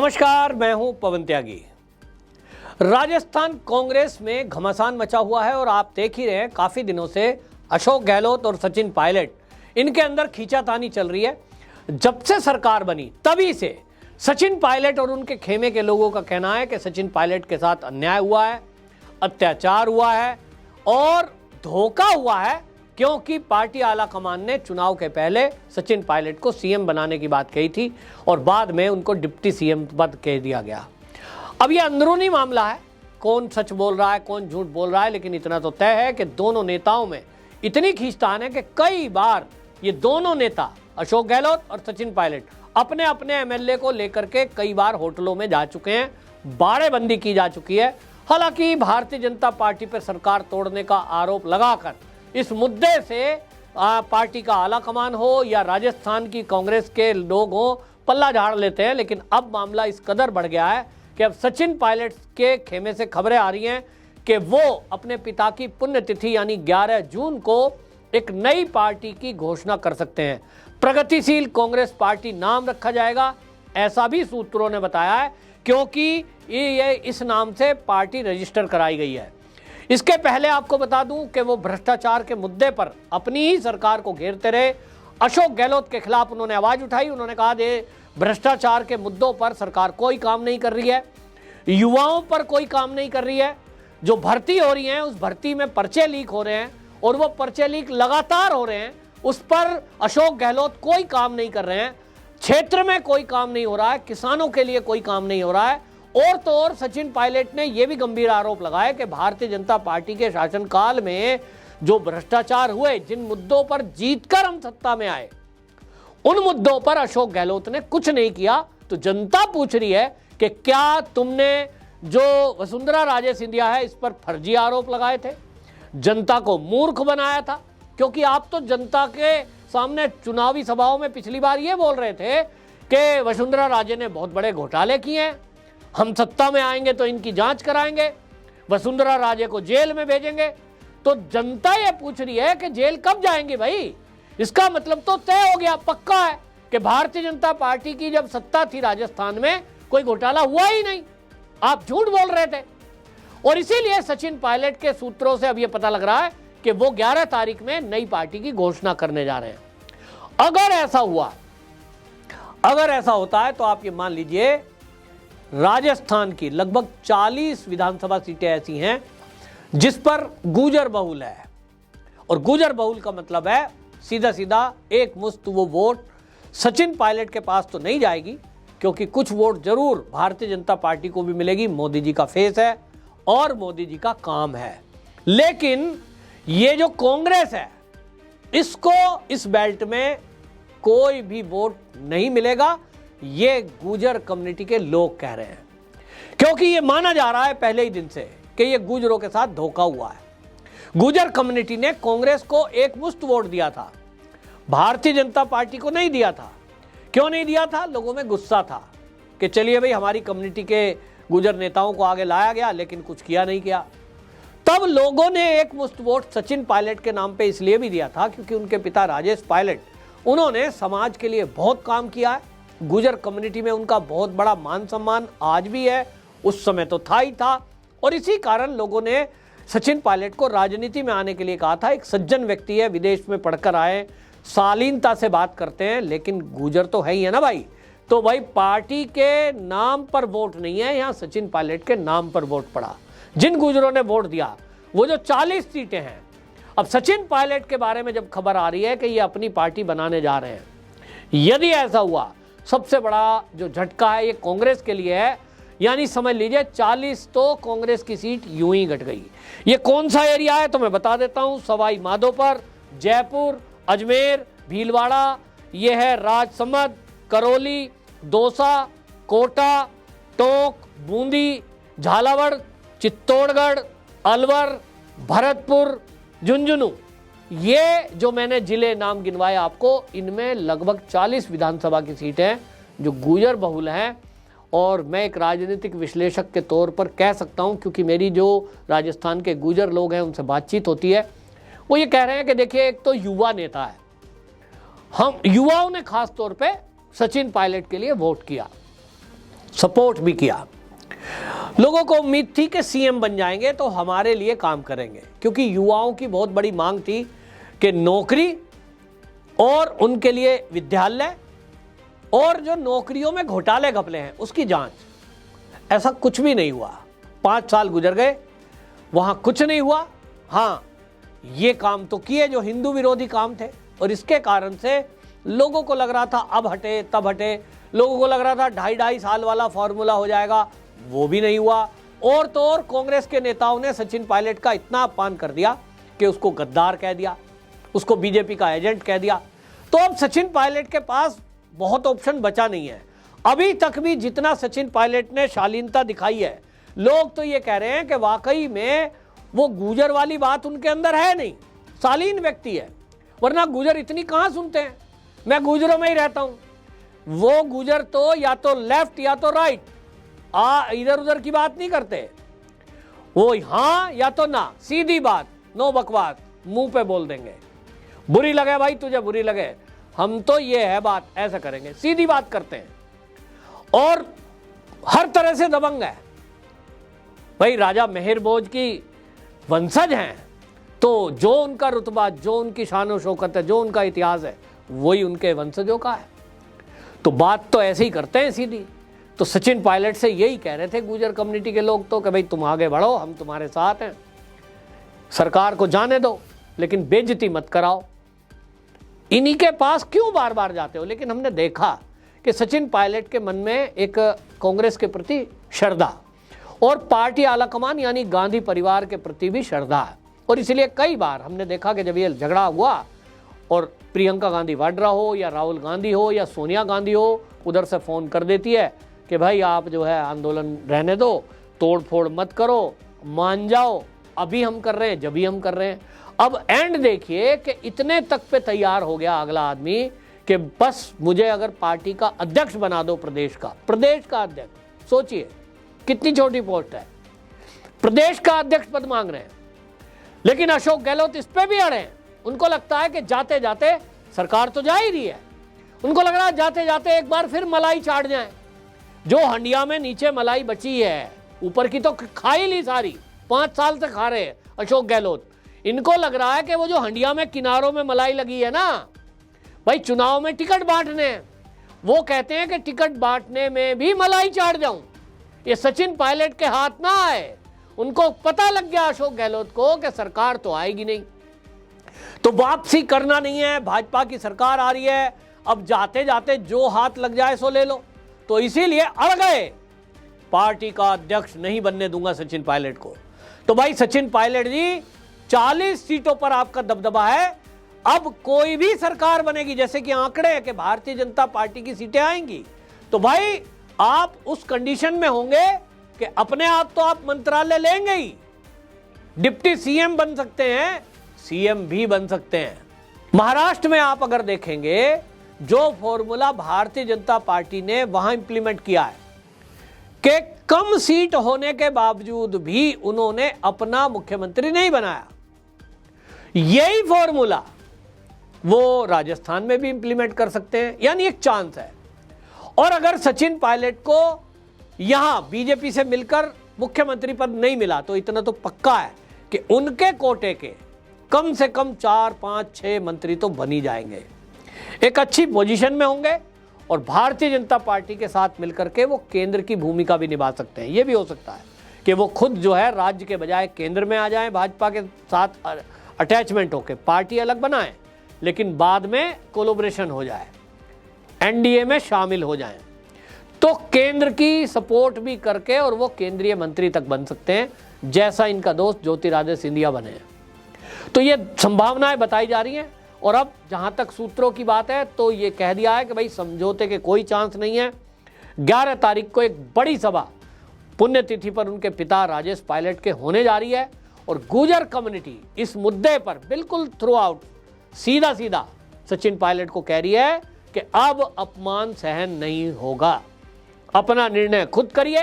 नमस्कार, मैं हूं पवन त्यागी। राजस्थान कांग्रेस में घमासान मचा हुआ है और आप देख ही रहे हैं काफी दिनों से अशोक गहलोत और सचिन पायलट इनके अंदर खींचातानी चल रही है। जब से सरकार बनी तभी से सचिन पायलट और उनके खेमे के लोगों का कहना है कि सचिन पायलट के साथ अन्याय हुआ है, अत्याचार हुआ है और धोखा हुआ है, क्योंकि पार्टी आला कमान ने चुनाव के पहले सचिन पायलट को सीएम बनाने की बात कही थी और बाद में उनको डिप्टी सीएम पद कह दिया गया। अब ये अंदरूनी मामला है, कौन सच बोल रहा है कौन झूठ बोल रहा है, लेकिन इतना तो तय है कि दोनों नेताओं में इतनी खींचतान है कि कई बार ये दोनों नेता अशोक गहलोत और सचिन पायलट अपने अपने एमएलए को लेकर के कई बार होटलों में जा चुके हैं, बाड़ेबंदी की जा चुकी है। हालांकि भारतीय जनता पार्टी पर सरकार तोड़ने का आरोप लगाकर इस मुद्दे से पार्टी का आला कमान हो या राजस्थान की कांग्रेस के लोग हो पल्ला झाड़ लेते हैं, लेकिन अब मामला इस कदर बढ़ गया है कि अब सचिन पायलट के खेमे से खबरें आ रही हैं कि वो अपने पिता की पुण्यतिथि यानी 11 जून को एक नई पार्टी की घोषणा कर सकते हैं। प्रगतिशील कांग्रेस पार्टी नाम रखा जाएगा, ऐसा भी सूत्रों ने बताया है, क्योंकि ये इस नाम से पार्टी रजिस्टर कराई गई है। इसके पहले आपको बता दूं कि वो भ्रष्टाचार के मुद्दे पर अपनी ही सरकार को घेरते रहे। अशोक गहलोत के खिलाफ उन्होंने आवाज उठाई, उन्होंने कहा कि भ्रष्टाचार के मुद्दों पर सरकार कोई काम नहीं कर रही है, युवाओं पर कोई काम नहीं कर रही है, जो भर्ती हो रही है उस भर्ती में पर्चे लीक हो रहे हैं और वो पर्चे लीक लगातार हो रहे हैं, उस पर अशोक गहलोत कोई काम नहीं कर रहे हैं, क्षेत्र में कोई काम नहीं हो रहा है, किसानों के लिए कोई काम नहीं हो रहा है। और तो और सचिन पायलट ने यह भी गंभीर आरोप लगाया कि भारतीय जनता पार्टी के शासनकाल में जो भ्रष्टाचार हुए, जिन मुद्दों पर जीतकर हम सत्ता में आए, उन मुद्दों पर अशोक गहलोत ने कुछ नहीं किया। तो जनता पूछ रही है कि क्या तुमने जो वसुंधरा राजे सिंधिया है इस पर फर्जी आरोप लगाए थे, जनता को मूर्ख बनाया था? क्योंकि आप तो जनता के सामने चुनावी सभाओं में पिछली बार ये बोल रहे थे कि वसुंधरा राजे ने बहुत बड़े घोटाले किए हैं, हम सत्ता में आएंगे तो इनकी जांच कराएंगे, वसुंधरा राजे को जेल में भेजेंगे। तो जनता ये पूछ रही है कि जेल कब जाएंगे भाई? इसका मतलब तो तय हो गया, पक्का है कि भारतीय जनता पार्टी की जब सत्ता थी राजस्थान में कोई घोटाला हुआ ही नहीं, आप झूठ बोल रहे थे। और इसीलिए सचिन पायलट के सूत्रों से अब यह पता लग रहा है कि वो 11 तारीख में नई पार्टी की घोषणा करने जा रहे हैं। अगर ऐसा होता है तो आप ये मान लीजिए राजस्थान की लगभग 40 विधानसभा सीटें ऐसी हैं जिस पर गुर्जर बहुल है, और गुर्जर बहुल का मतलब है सीधा सीधा एक मुश्त वो वोट सचिन पायलट के पास तो नहीं जाएगी, क्योंकि कुछ वोट जरूर भारतीय जनता पार्टी को भी मिलेगी। मोदी जी का फेस है और मोदी जी का काम है, लेकिन ये जो कांग्रेस है इसको इस बेल्ट में कोई भी वोट नहीं मिलेगा, ये गुर्जर कम्युनिटी के लोग कह रहे हैं, क्योंकि ये माना जा रहा है पहले ही दिन से कि ये गुर्जरों के साथ धोखा हुआ है। गुर्जर कम्युनिटी ने कांग्रेस को एक मुश्त वोट दिया था, भारतीय जनता पार्टी को नहीं दिया था। क्यों नहीं दिया था? लोगों में गुस्सा था कि चलिए भाई हमारी कम्युनिटी के गुर्जर नेताओं को आगे लाया गया लेकिन कुछ किया नहीं किया। तब लोगों ने एक मुश्त वोट सचिन पायलट के नाम पे इसलिए भी दिया था क्योंकि उनके पिता राजेश पायलट, उन्होंने समाज के लिए बहुत काम किया है, गुर्जर कम्युनिटी में उनका बहुत बड़ा मान सम्मान आज भी है, उस समय तो था ही था। और इसी कारण लोगों ने सचिन पायलट को राजनीति में आने के लिए कहा था। एक सज्जन व्यक्ति है, विदेश में पढ़कर आए, शालीनता से बात करते हैं, लेकिन गुर्जर तो है ही है ना भाई। तो भाई पार्टी के नाम पर वोट नहीं है, यहाँ सचिन पायलट के नाम पर वोट पड़ा। जिन गुर्जरों ने वोट दिया वो जो 40 सीटें हैं, अब सचिन पायलट के बारे में जब खबर आ रही है कि ये अपनी पार्टी बनाने जा रहे हैं, यदि ऐसा हुआ सबसे बड़ा जो झटका है ये कांग्रेस के लिए है, यानी समझ लीजिए 40 तो कांग्रेस की सीट यूं ही घट गई। ये कौन सा एरिया है तो मैं बता देता हूं, सवाई माधोपुर, जयपुर, अजमेर, भीलवाड़ा, ये है राजसमंद, करौली, दौसा, कोटा, टोंक, बूंदी, झालावाड़, चित्तौड़गढ़, अलवर, भरतपुर, झुंझुनू। ये जो मैंने जिले नाम गिनवाए आपको, इनमें लगभग 40 विधानसभा की सीटें जो गुर्जर बहुल हैं। और मैं एक राजनीतिक विश्लेषक के तौर पर कह सकता हूं, क्योंकि मेरी जो राजस्थान के गुर्जर लोग हैं उनसे बातचीत होती है, वो ये कह रहे हैं कि देखिए एक तो युवा नेता है, हम युवाओं ने खास तौर पे सचिन पायलट के लिए वोट किया, सपोर्ट भी किया। लोगों को उम्मीद थी कि सीएम बन जाएंगे तो हमारे लिए काम करेंगे, क्योंकि युवाओं की बहुत बड़ी मांग थी कि नौकरी और उनके लिए विद्यालय और जो नौकरियों में घोटाले घपले हैं उसकी जांच। ऐसा कुछ भी नहीं हुआ। 5 साल गुजर गए, वहां कुछ नहीं हुआ। हाँ, ये काम तो किए जो हिंदू विरोधी काम थे, और इसके कारण से लोगों को लग रहा था अब हटे तब हटे। लोगों को लग रहा था 2.5 साल वाला फॉर्मूला हो जाएगा, वो भी नहीं हुआ। और तो और कांग्रेस के नेताओं ने सचिन पायलट का इतना अपमान कर दिया कि उसको गद्दार कह दिया, उसको बीजेपी का एजेंट कह दिया। तो अब सचिन पायलट के पास बहुत ऑप्शन बचा नहीं है। अभी तक भी जितना सचिन पायलट ने शालीनता दिखाई है, लोग तो ये कह रहे हैं कि वाकई में वो गुजर वाली बात उनके अंदर है नहीं, शालीन व्यक्ति है। वरना गुजर इतनी कहां सुनते हैं। मैं गुजरों में ही रहता हूं। वो गुजर तो या तो लेफ्ट या तो राइट, इधर उधर की बात नहीं करते। वो हाँ या तो ना, सीधी बात, नो बकवास, मुंह पे बोल देंगे। बुरी लगे भाई तुझे, बुरी लगे, हम तो ये है बात, ऐसा करेंगे, सीधी बात करते हैं। और हर तरह से दबंग है भाई। राजा मेहर भोज की वंशज हैं, तो जो उनका रुतबा, जो उनकी शान और शौकत है, जो उनका इतिहास है, वही उनके वंशजों का है। तो बात तो ऐसे ही करते हैं सीधी। तो सचिन पायलट से यही कह रहे थे गुजर कम्युनिटी के लोग तो कि भाई तुम आगे बढ़ो, हम तुम्हारे साथ हैं, सरकार को जाने दो, लेकिन बेइज्जती मत कराओ। इन्हीं के पास क्यों बार बार जाते हो? लेकिन हमने देखा कि सचिन पायलट के मन में एक कांग्रेस के प्रति श्रद्धा और पार्टी आलाकमान यानी गांधी परिवार के प्रति भी श्रद्धा है। और इसलिए कई बार हमने देखा कि जब ये झगड़ा हुआ और प्रियंका गांधी वाड्रा हो या राहुल गांधी हो या सोनिया गांधी हो, उधर से फ़ोन कर देती है कि भाई आप जो है आंदोलन रहने दो, तोड़ फोड़ मत करो, मान जाओ, अभी हम कर रहे हैं, जब भी हम कर रहे हैं। अब एंड देखिए कि इतने तक पे तैयार हो गया अगला आदमी कि बस मुझे अगर पार्टी का अध्यक्ष बना दो, प्रदेश का अध्यक्ष। सोचिए कितनी छोटी पोस्ट है, प्रदेश का अध्यक्ष पद मांग रहे हैं। लेकिन अशोक गहलोत इस पे भी अड़े हैं। उनको लगता है कि जाते जाते सरकार तो जा ही रही है, उनको लग रहा है जाते जाते एक बार फिर मलाई चाट जाए। जो हंडिया में नीचे मलाई बची है, ऊपर की तो खा ही ली सारी, 5 साल से खा रहे हैं अशोक गहलोत। इनको लग रहा है कि वो जो हंडिया में किनारों में मलाई लगी है ना भाई, चुनाव में टिकट बांटने, वो कहते हैं कि टिकट बांटने में भी मलाई चाट जाऊं, ये सचिन पायलट के हाथ ना आए। उनको पता लग गया अशोक गहलोत को कि सरकार तो आएगी नहीं, तो वापसी करना नहीं है, भाजपा की सरकार आ रही है, अब जाते जाते जो हाथ लग जाए सो ले लो। तो इसीलिए अड़ गए, पार्टी का अध्यक्ष नहीं बनने दूंगा सचिन पायलट को। तो भाई सचिन पायलट जी, 40 सीटों पर आपका दबदबा है। अब कोई भी सरकार बनेगी, जैसे कि आंकड़े हैं कि भारतीय जनता पार्टी की सीटें आएंगी, तो भाई आप उस कंडीशन में होंगे कि अपने आप तो आप मंत्रालय लेंगे ही, डिप्टी सीएम बन सकते हैं, सीएम भी बन सकते हैं। महाराष्ट्र में आप अगर देखेंगे, जो फॉर्मूला भारतीय जनता पार्टी ने वहां इंप्लीमेंट किया है कि कम सीट होने के बावजूद भी उन्होंने अपना मुख्यमंत्री नहीं बनाया, यही फॉर्मूला वो राजस्थान में भी इंप्लीमेंट कर सकते हैं। यानी एक चांस है। और अगर सचिन पायलट को यहां बीजेपी से मिलकर मुख्यमंत्री पद नहीं मिला, तो इतना तो पक्का है कि उनके कोटे के कम से कम 4, 5, 6 मंत्री तो बन ही जाएंगे, एक अच्छी पोजीशन में होंगे और भारतीय जनता पार्टी के साथ मिलकर के वो केंद्र की भूमिका भी निभा सकते हैं। ये भी हो सकता है कि वो खुद जो है राज्य के बजाय केंद्र में आ जाएं, भाजपा के साथ अटैचमेंट होकर पार्टी अलग बनाएं, लेकिन बाद में कोलैबोरेशन हो जाए, एनडीए में शामिल हो जाएं, तो केंद्र की सपोर्ट भी करके और वो केंद्रीय मंत्री तक बन सकते हैं, जैसा इनका दोस्त ज्योतिरादित्य सिंधिया बने हैं। तो ये संभावनाएं बताई जा रही हैं। और अब जहां तक सूत्रों की बात है, तो ये कह दिया है कि भाई समझौते के कोई चांस नहीं है। 11 तारीख को एक बड़ी सभा पुण्यतिथि पर उनके पिता राजेश पायलट के होने जा रही है और गुर्जर कम्युनिटी इस मुद्दे पर बिल्कुल थ्रू आउट सीधा सीधा सचिन पायलट को कह रही है कि अब अपमान सहन नहीं होगा, अपना निर्णय खुद करिए।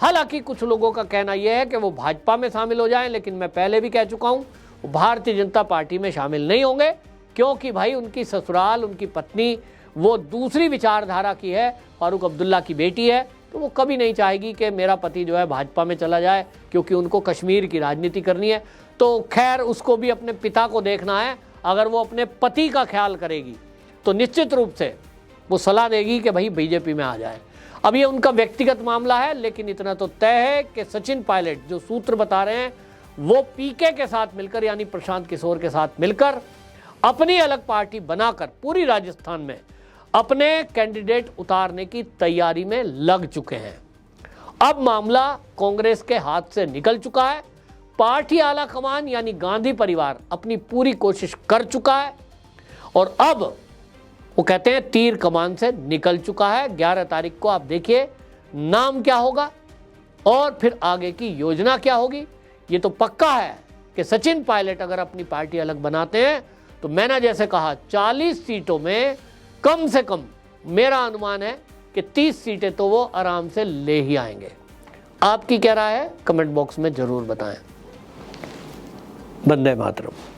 हालांकि कुछ लोगों का कहना यह है कि वो भाजपा में शामिल हो जाएं, लेकिन मैं पहले भी कह चुका हूं वो भारतीय जनता पार्टी में शामिल नहीं होंगे, क्योंकि भाई उनकी ससुराल, उनकी पत्नी वो दूसरी विचारधारा की है, फारूक अब्दुल्ला की बेटी है, तो वो कभी नहीं चाहेगी कि मेरा पति जो है भाजपा में चला जाए, क्योंकि उनको कश्मीर की राजनीति करनी है। तो खैर उसको भी अपने पिता को देखना है। अगर वो अपने पति का ख्याल करेगी तो निश्चित रूप से वो सलाह देगी कि भाई बीजेपी में आ जाए। अब ये उनका व्यक्तिगत मामला है, लेकिन इतना तो तय है कि सचिन पायलट जो सूत्र बता रहे हैं वो पीके के साथ मिलकर, यानी प्रशांत किशोर के साथ मिलकर अपनी अलग पार्टी बनाकर पूरी राजस्थान में अपने कैंडिडेट उतारने की तैयारी में लग चुके हैं। अब मामला कांग्रेस के हाथ से निकल चुका है। पार्टी आला कमान यानी गांधी परिवार अपनी पूरी कोशिश कर चुका है और अब वो कहते हैं तीर कमान से निकल चुका है। 11 तारीख को आप देखिए नाम क्या होगा और फिर आगे की योजना क्या होगी। ये तो पक्का है कि सचिन पायलट अगर अपनी पार्टी अलग बनाते हैं तो मैंने जैसे कहा 40 सीटों में कम से कम मेरा अनुमान है कि 30 सीटें तो वो आराम से ले ही आएंगे। आपकी क्या राय है कमेंट बॉक्स में जरूर बताएं। वंदे मातरम।